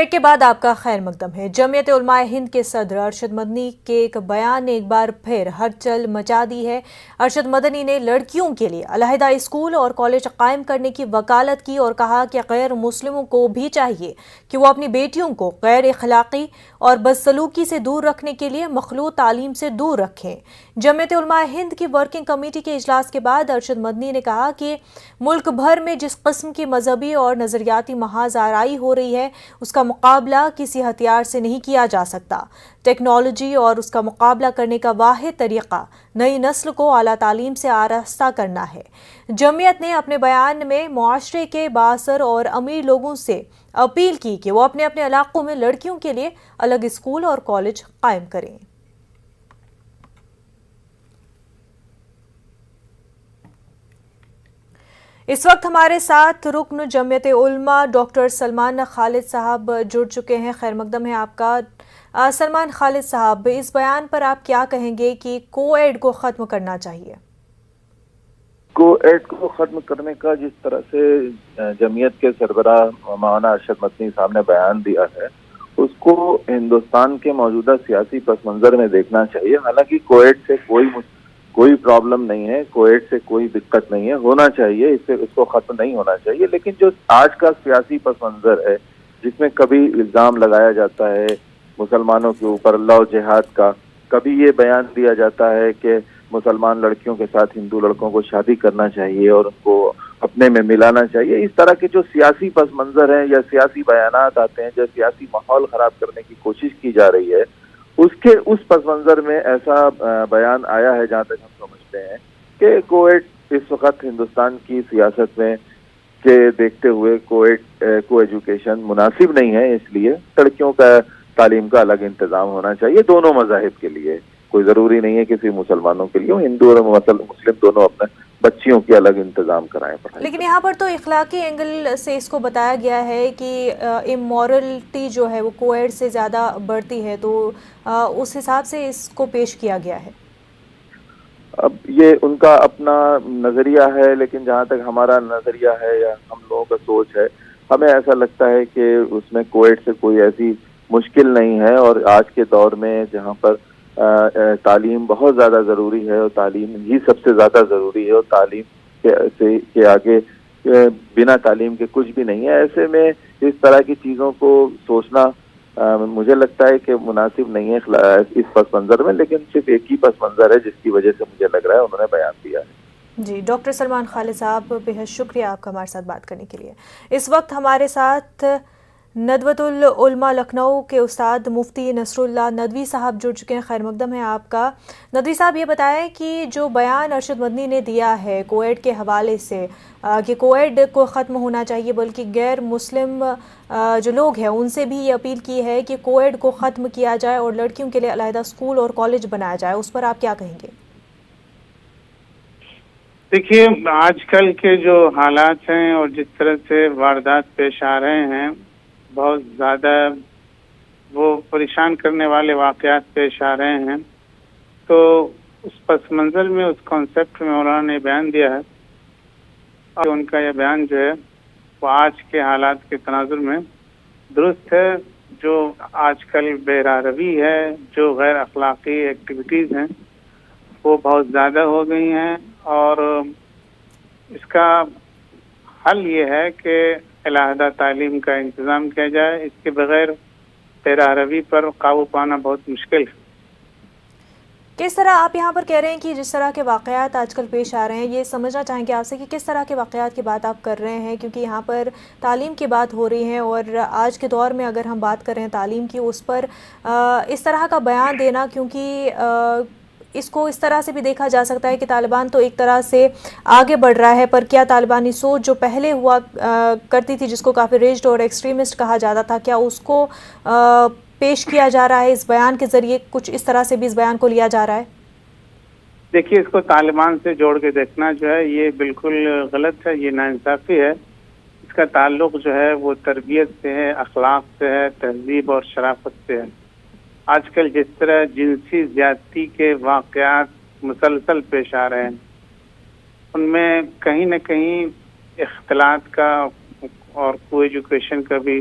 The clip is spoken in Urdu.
بریک کے بعد آپ کا خیر مقدم ہے۔ جمعیت علماء ہند کے صدر ارشد مدنی کے ایک بیان نے ایک بار پھر ہلچل مچا دی ہے۔ ارشد مدنی نے لڑکیوں کے لیے علیحدہ اسکول اور کالج قائم کرنے کی وکالت کی اور کہا کہ غیر مسلموں کو بھی چاہیے کہ وہ اپنی بیٹیوں کو غیر اخلاقی اور بدسلوکی سے دور رکھنے کے لیے مخلوط تعلیم سے دور رکھیں۔ جمعیت علماء ہند کی ورکنگ کمیٹی کے اجلاس کے بعد ارشد مدنی نے کہا کہ ملک بھر میں جس قسم کی مذہبی اور نظریاتی محاذ آرائی ہو رہی ہے اس کا مقابلہ کسی ہتھیار سے نہیں کیا جا سکتا۔ ٹیکنالوجی اور اس کا مقابلہ کرنے کا واحد طریقہ نئی نسل کو اعلیٰ تعلیم سے آراستہ کرنا ہے۔ جمعیت نے اپنے بیان میں معاشرے کے بااثر اور امیر لوگوں سے اپیل کی کہ وہ اپنے اپنے علاقوں میں لڑکیوں کے لیے الگ اسکول اور کالج قائم کریں۔ اس وقت ہمارے ساتھ رکن جمعیت علماء ڈاکٹر سلمان خالد صاحب جڑ چکے ہیں۔ خیر مقدم ہے آپ کا۔ سلمان خالد صاحب، اس بیان پر آپ کیا کہیں گے کہ کو ایڈ کو ختم کرنا چاہیے؟ کو ایڈ کو ختم کرنے کا جس طرح سے جمعیت کے سربراہ مولانا ارشد مدنی صاحب نے بیان دیا ہے اس کو ہندوستان کے موجودہ سیاسی پس منظر میں دیکھنا چاہیے۔ حالانکہ کو ایڈ سے کوئی پرابلم نہیں ہے، کویت سے کوئی دقت نہیں ہے، ہونا چاہیے، اس کو ختم نہیں ہونا چاہیے، لیکن جو آج کا سیاسی پس منظر ہے جس میں کبھی الزام لگایا جاتا ہے مسلمانوں کے اوپر اللہ و جہاد کا، کبھی یہ بیان دیا جاتا ہے کہ مسلمان لڑکیوں کے ساتھ ہندو لڑکوں کو شادی کرنا چاہیے اور ان کو اپنے میں ملانا چاہیے، اس طرح کے جو سیاسی پس منظر ہیں یا سیاسی بیانات آتے ہیں جو سیاسی ماحول خراب کرنے کی کوشش کی جا رہی ہے اس پس منظر میں ایسا بیان آیا ہے جہاں تک ہم سمجھتے ہیں کہ کویت اس وقت ہندوستان کی سیاست میں کے دیکھتے ہوئے کو ایجوکیشن مناسب نہیں ہے، اس لیے لڑکیوں کا تعلیم کا الگ انتظام ہونا چاہیے دونوں مذاہب کے لیے، کوئی ضروری نہیں ہے کسی مسلمانوں کے لیے، ہندو اور مسلم دونوں اپنے بچیوں کی الگ انتظام کرائیں پڑھائی۔ لیکن یہاں پر تو اخلاقی اینگل سے اس کو بتایا گیا ہے کہ امورلٹی جو ہے وہ کو ایڈ سے زیادہ بڑھتی ہے، تو اس حساب سے اس کو پیش کیا گیا ہے۔ اب یہ ان کا اپنا نظریہ ہے، لیکن جہاں تک ہمارا نظریہ ہے یا ہم لوگوں کا سوچ ہے، ہمیں ایسا لگتا ہے کہ اس میں کویت سے کوئی ایسی مشکل نہیں ہے، اور آج کے دور میں جہاں پر تعلیم بہت زیادہ ضروری ہے اور تعلیم ہی سب سے زیادہ ضروری ہے اور تعلیم کے آگے بنا تعلیم کے کچھ بھی نہیں ہے، ایسے میں اس طرح کی چیزوں کو سوچنا مجھے لگتا ہے کہ مناسب نہیں ہے اس پس منظر میں، لیکن صرف ایک ہی پس منظر ہے جس کی وجہ سے مجھے لگ رہا ہے انہوں نے بیان دیا ہے۔ جی، ڈاکٹر سلمان خالد صاحب، بہت شکریہ آپ کا ہمارے ساتھ بات کرنے کے لیے۔ اس وقت ہمارے ساتھ ندوۃ العلماء لکھنؤ کے استاد مفتی نصر اللہ ندوی صاحب جڑ چکے ہیں۔ خیر مقدم ہے آپ کا۔ ندوی صاحب، یہ بتائیں کہ جو بیان ارشد مدنی نے دیا ہے کویت کے حوالے سے کہ کویت کو ختم ہونا چاہیے، بلکہ غیر مسلم جو لوگ ہیں ان سے بھی یہ اپیل کی ہے کہ کویت کو ختم کیا جائے اور لڑکیوں کے لیے علیحدہ اسکول اور کالج بنایا جائے، اس پر آپ کیا کہیں گے؟ دیکھیے، آج کل کے جو حالات ہیں اور جس طرح سے واردات پیش آ رہے ہیں، بہت زیادہ وہ پریشان کرنے والے واقعات پیش آ رہے ہیں، تو اس پس منظر میں اس کانسیپٹ میں مولانا نے بیان دیا ہے اور ان کا یہ بیان جو ہے وہ آج کے حالات کے تناظر میں درست ہے۔ جو آج کل بے روی ہے، جو غیر اخلاقی ایکٹیویٹیز ہیں وہ بہت زیادہ ہو گئی ہیں، اور اس کا حل یہ ہے کہ علیحدہ تعلیم کا انتظام کیا جائے، اس کے بغیر پیرا روی پر قابو پانا بہت مشکل ہے۔ کس طرح آپ یہاں پر کہہ رہے ہیں کہ جس طرح کے واقعات آج کل پیش آ رہے ہیں، یہ سمجھنا چاہیں گے آپ سے کہ کس طرح کے واقعات کی بات آپ کر رہے ہیں، کیونکہ یہاں پر تعلیم کی بات ہو رہی ہے اور آج کے دور میں اگر ہم بات کر رہے ہیں تعلیم کی، اس پر اس طرح کا بیان دینا، کیونکہ اس کو اس طرح سے بھی دیکھا جا سکتا ہے کہ طالبان تو ایک طرح سے آگے بڑھ رہا ہے، پر کیا طالبانی سوچ جو پہلے ہوا کرتی تھی جس کو کافی ریجڈ اور ایکسٹریمسٹ کہا جاتا تھا، کیا اس کو پیش کیا جا رہا ہے اس بیان کے ذریعے؟ کچھ اس طرح سے بھی اس بیان کو لیا جا رہا ہے؟ دیکھیے، اس کو طالبان سے جوڑ کے دیکھنا جو ہے یہ بالکل غلط ہے، یہ ناانصافی ہے۔ اس کا تعلق جو ہے وہ تربیت سے ہے، اخلاق سے ہے، تہذیب اور شرافت سے ہے۔ آج کل جس طرح جنسی زیادتی کے واقعات مسلسل پیش آ رہے ہیں، ان میں کہیں نہ کہیں اختلاط کا اور کو ایجوکیشن کا بھی